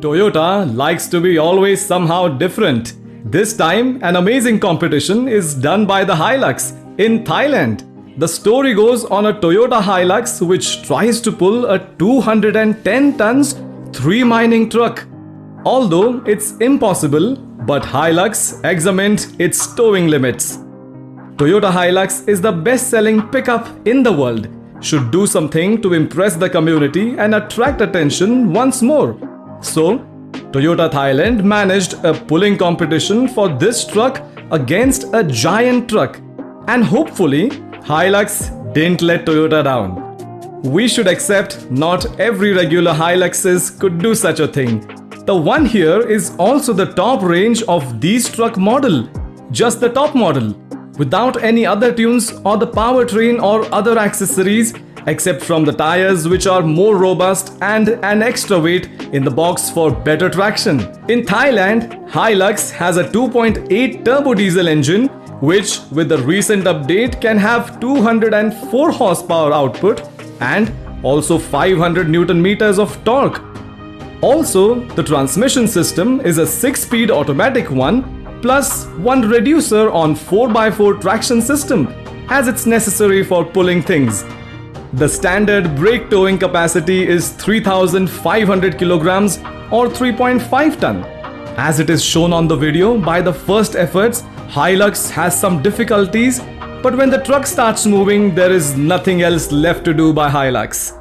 Toyota likes to be always somehow different. This time, an amazing competition is done by the Hilux in Thailand. The story goes on a Toyota Hilux which tries to pull a 210 tons 3 mining truck. Although it's impossible, but Hilux examined its towing limits. Toyota Hilux is the best-selling pickup in the world. Should do something to impress the community and attract attention once more. So, Toyota Thailand managed a pulling competition for this truck against a giant truck. And hopefully, Hilux didn't let Toyota down. We should accept not every regular Hiluxes could do such a thing. The one here is also the top range of these truck model. Just the top model. Without any other tunes or the powertrain or other accessories except from the tires which are more robust and an extra weight in the box for better traction. In Thailand, Hilux has a 2.8 turbo diesel engine which with the recent update can have 204 horsepower output and also 500 Newton meters of torque. Also, the transmission system is a 6-speed automatic one plus one reducer on 4x4 traction system as it's necessary for pulling things. The standard brake towing capacity is 3,500 kilograms or 3.5 ton. As it is shown on the video, by the first efforts, Hilux has some difficulties, but when the truck starts moving, there is nothing else left to do by Hilux.